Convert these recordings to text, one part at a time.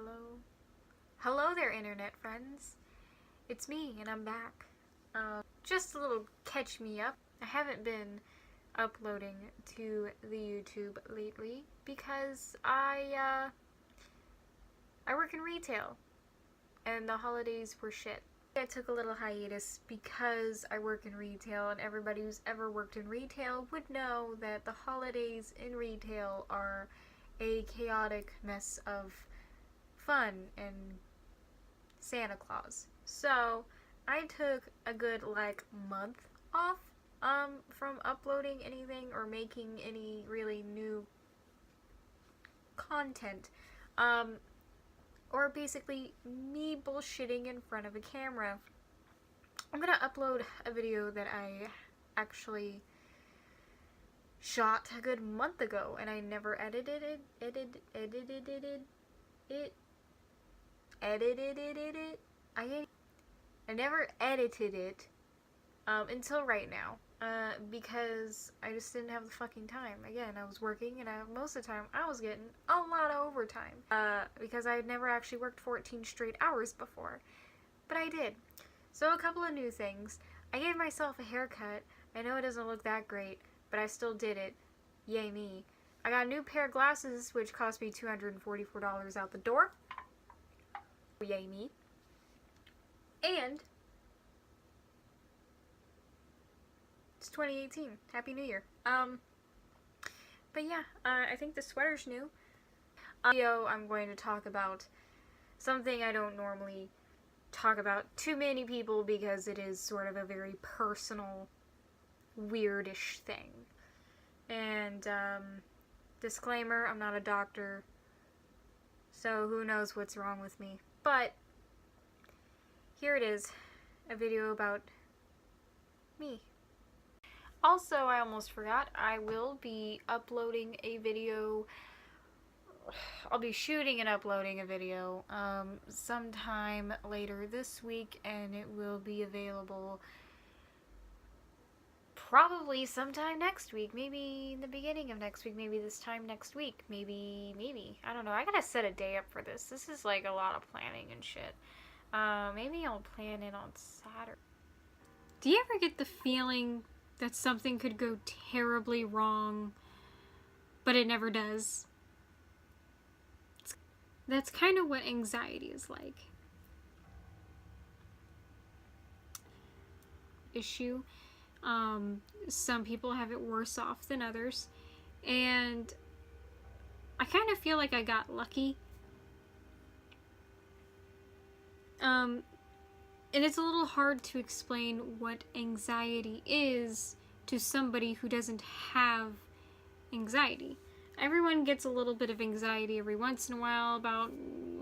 Hello. Hello there, internet friends. It's me, and I'm back. Just a little catch me up. I haven't been uploading to the YouTube lately because I work in retail, and the holidays were shit. I took a little hiatus because I work in retail, and everybody who's ever worked in retail would know that the holidays in retail are a chaotic mess of fun and Santa Claus. So I took a good month off from uploading anything or making any really new content. Or basically me bullshitting in front of a camera. I'm gonna upload a video that I actually shot a good month ago, and I never edited it. I never edited it until right now, because I just didn't have the fucking time. Again, I was working, and most of the time I was getting a lot of overtime, because I had never actually worked 14 straight hours before, but I did. So a couple of new things. I gave myself a haircut. I know it doesn't look that great, but I still did it. Yay me. I got a new pair of glasses, which cost me $244 out the door. Yay me. And it's 2018. Happy New Year. But yeah, I think the sweater's new. Video, I'm going to talk about something I don't normally talk about to many people because it is sort of a very personal, weirdish thing. And, disclaimer, I'm not a doctor, so who knows what's wrong with me. But here it is, a video about me. Also, I almost forgot, I will be uploading a video. I'll be shooting and uploading a video sometime later this week, and it will be available probably sometime next week, maybe the beginning of next week, maybe this time next week, maybe, I don't know. I gotta set a day up for this. This is like a lot of planning and shit. Maybe I'll plan it on Saturday. Do you ever get the feeling that something could go terribly wrong, but it never does? That's kind of what anxiety is like. Issue. Some people have it worse off than others, and I kind of feel like I got lucky. And it's a little hard to explain what anxiety is to somebody who doesn't have anxiety. Everyone gets a little bit of anxiety every once in a while about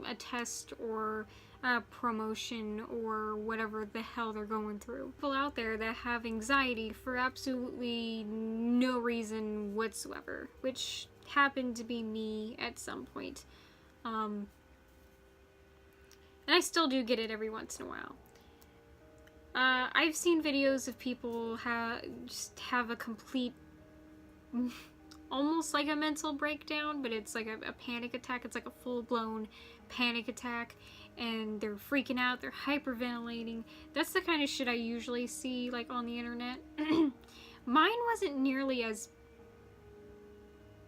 a test or a promotion or whatever the hell they're going through. People out there that have anxiety for absolutely no reason whatsoever, which happened to be me at some point. And I still do get it every once in a while. I've seen videos of people just have a complete, almost like a mental breakdown, but it's like a panic attack. It's like a full-blown panic attack, and they're freaking out, they're hyperventilating. That's the kind of shit I usually see, like, on the internet. Mine wasn't nearly as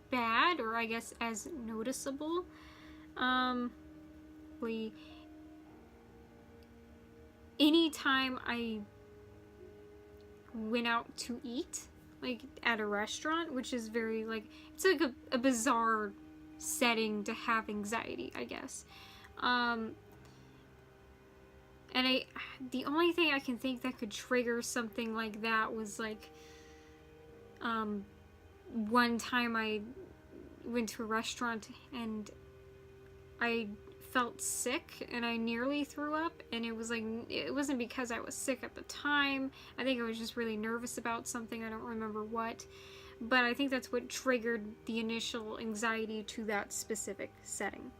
bad, or I guess as noticeable. Anytime I went out to eat, like at a restaurant, which is very, like, it's like a bizarre setting to have anxiety, I guess. And the only thing I can think that could trigger something like that was, like, one time I went to a restaurant and I felt sick and I nearly threw up, and it was like, it wasn't because I was sick at the time. I think I was just really nervous about something. I don't remember what, but I think that's what triggered the initial anxiety to that specific setting.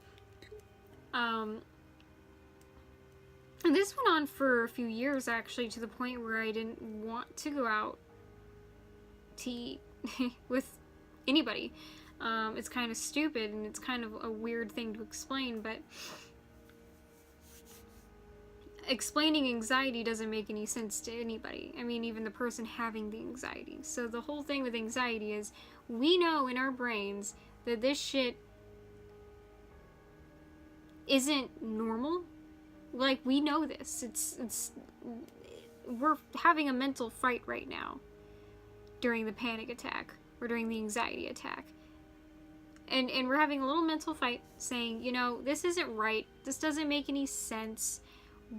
And this went on for a few years, actually, to the point where I didn't want to go out to eat with anybody. It's kind of stupid and it's kind of a weird thing to explain, but explaining anxiety doesn't make any sense to anybody. I mean, even the person having the anxiety. So the whole thing with anxiety is we know in our brains that this shit isn't normal. Like, we know this. We're having a mental fight right now during the panic attack or during the anxiety attack. And we're having a little mental fight saying, you know, this isn't right. This doesn't make any sense.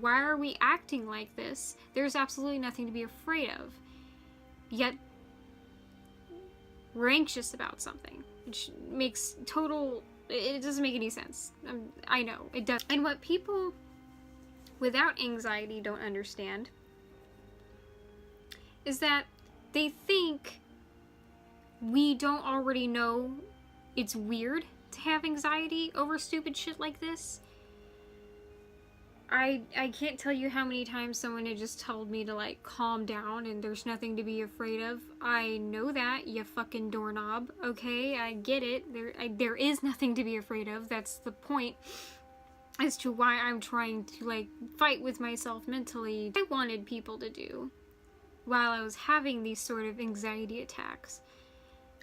Why are we acting like this? There's absolutely nothing to be afraid of. Yet, we're anxious about something. Which makes it doesn't make any sense. I know, it does. And what people without anxiety don't understand is that they think we don't already know it's weird to have anxiety over stupid shit like this. I can't tell you how many times someone had just told me to, like, calm down and there's nothing to be afraid of. I know that, you fucking doorknob, okay? I get it. There is nothing to be afraid of. That's the point as to why I'm trying to, like, fight with myself mentally. I wanted people to do while I was having these sort of anxiety attacks.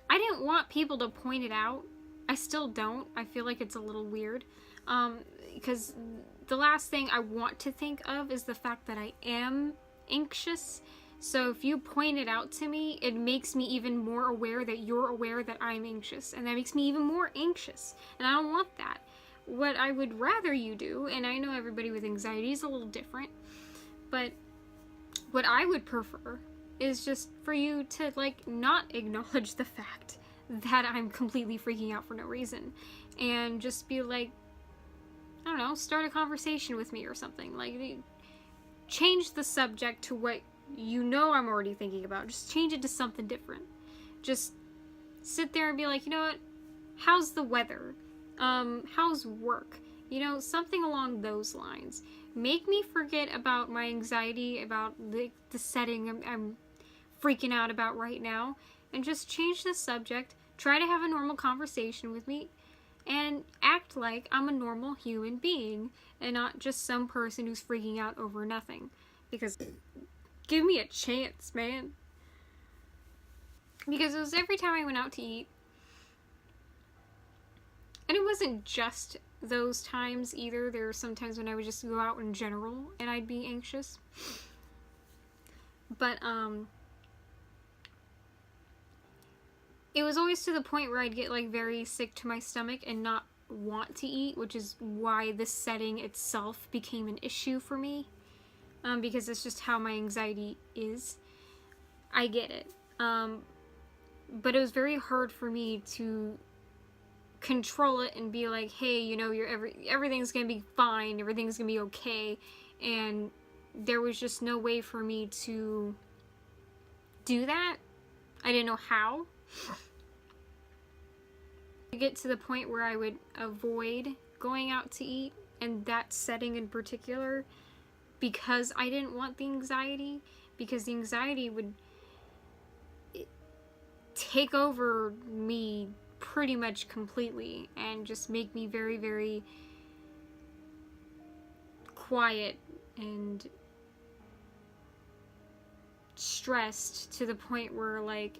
I didn't want people to point it out. I still don't. I feel like it's a little weird. Because the last thing I want to think of is the fact that I am anxious. So if you point it out to me, it makes me even more aware that you're aware that I'm anxious. And that makes me even more anxious. And I don't want that. What I would rather you do, and I know everybody with anxiety is a little different, but what I would prefer is just for you to, like, not acknowledge the fact that I'm completely freaking out for no reason. And just be like, I don't know, start a conversation with me or something. Like, change the subject to what you know I'm already thinking about. Just change it to something different. Just sit there and be like, you know what? How's the weather? How's work? You know, something along those lines. Make me forget about my anxiety, about the setting I'm freaking out about right now, and just change the subject. Try to have a normal conversation with me, and act like I'm a normal human being, and not just some person who's freaking out over nothing. Because, give me a chance, man. Because it was every time I went out to eat, and it wasn't just those times either. There were some times when I would just go out in general, and I'd be anxious. But, it was always to the point where I'd get, like, very sick to my stomach and not want to eat, which is why the setting itself became an issue for me. Because it's just how my anxiety is. I get it. But it was very hard for me to control it and be like, hey, you know, everything's gonna be fine, everything's gonna be okay. And there was just no way for me to do that. I didn't know how. To get to the point where I would avoid going out to eat, and that setting in particular, because I didn't want the anxiety, because the anxiety would take over me pretty much completely and just make me very, very quiet and stressed, to the point where, like,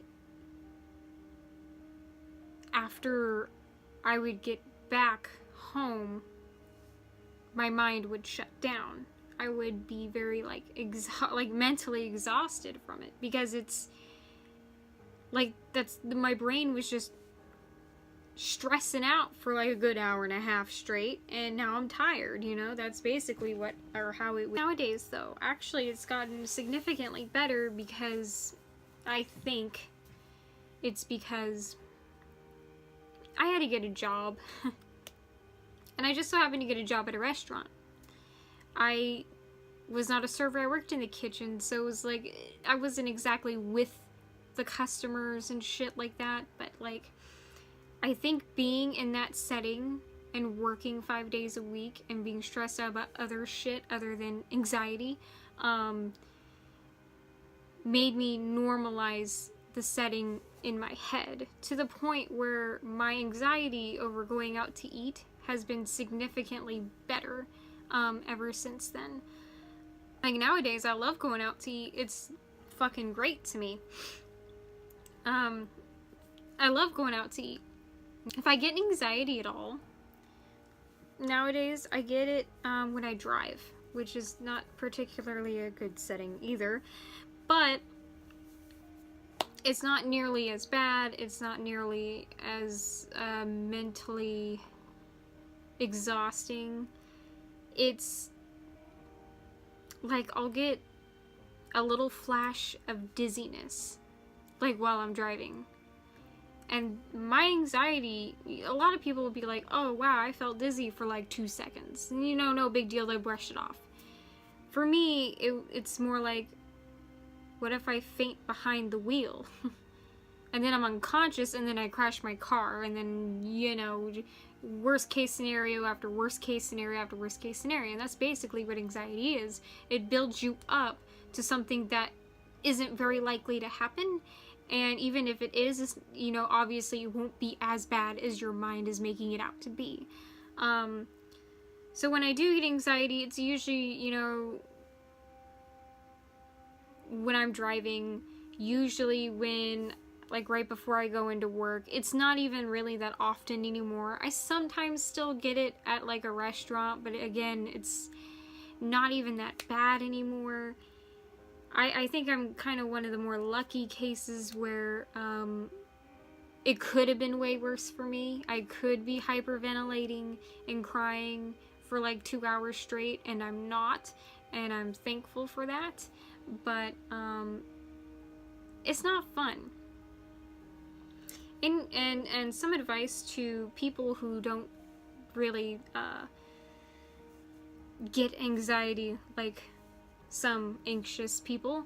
after I would get back home, my mind would shut down. I would be very, like, mentally exhausted from it, because it's like, my brain was just stressing out for like a good hour and a half straight, and now I'm tired, you know? That's basically how it was. Nowadays, though, actually it's gotten significantly better, because I think it's because I had to get a job. And I just so happened to get a job at a restaurant. I was not a server, I worked in the kitchen, so it was like, I wasn't exactly with the customers and shit like that, but, like, I think being in that setting and working 5 days a week and being stressed out about other shit other than anxiety, made me normalize the setting in my head, to the point where my anxiety over going out to eat has been significantly better ever since then. Like, nowadays, I love going out to eat. It's fucking great to me. I love going out to eat. If I get anxiety at all, nowadays, I get it when I drive, which is not particularly a good setting either. But it's not nearly as bad. It's not nearly as mentally exhausting. It's like I'll get a little flash of dizziness, like while I'm driving. And my anxiety, a lot of people will be like, oh wow, I felt dizzy for like 2 seconds. And you know, no big deal, they brush it off. For me, it's more like, what if I faint behind the wheel? And then I'm unconscious, and then I crash my car, and then, you know, worst case scenario after worst case scenario after worst case scenario. And that's basically what anxiety is. It builds you up to something that isn't very likely to happen. And even if it is, you know, obviously it won't be as bad as your mind is making it out to be. So when I do get anxiety, it's usually, you know, when I'm driving, usually when, like, right before I go into work. It's not even really that often anymore. I sometimes still get it at, like, a restaurant, but again, it's not even that bad anymore. I think I'm kind of one of the more lucky cases where it could have been way worse for me. I could be hyperventilating and crying for like 2 hours straight, and I'm not, and I'm thankful for that. But it's not fun. And some advice to people who don't really get anxiety like some anxious people.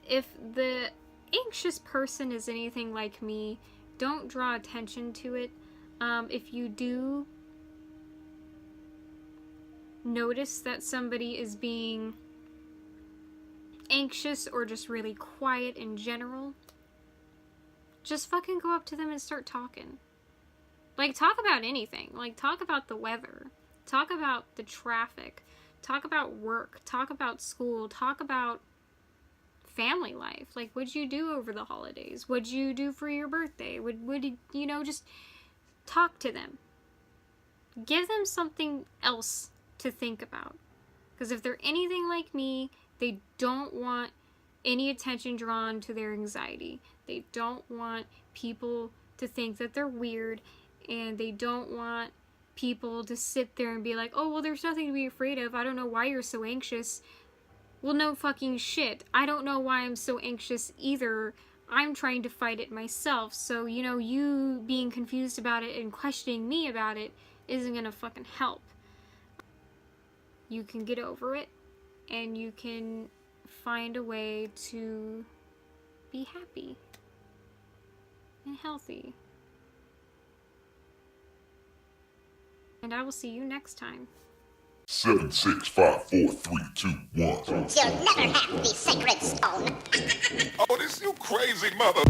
If the anxious person is anything like me, don't draw attention to it. If you do notice that somebody is being anxious or just really quiet in general, just fucking go up to them and start talking. Like, talk about anything. Like, talk about the weather. Talk about the traffic. Talk about work. Talk about school. Talk about family life. Like, what'd you do over the holidays? What'd you do for your birthday? Would you know, just talk to them. Give them something else to think about. Because if they're anything like me, they don't want any attention drawn to their anxiety. They don't want people to think that they're weird, and they don't want people to sit there and be like, oh, well, there's nothing to be afraid of. I don't know why you're so anxious. Well, no fucking shit. I don't know why I'm so anxious either. I'm trying to fight it myself. So, you know, you being confused about it and questioning me about it isn't gonna fucking help. You can get over it, and you can find a way to be happy and healthy. And I will see you next time. 7, 6, 5, 4, 3, 2, 1. You'll never have the sacred stone. Oh, this you crazy mother.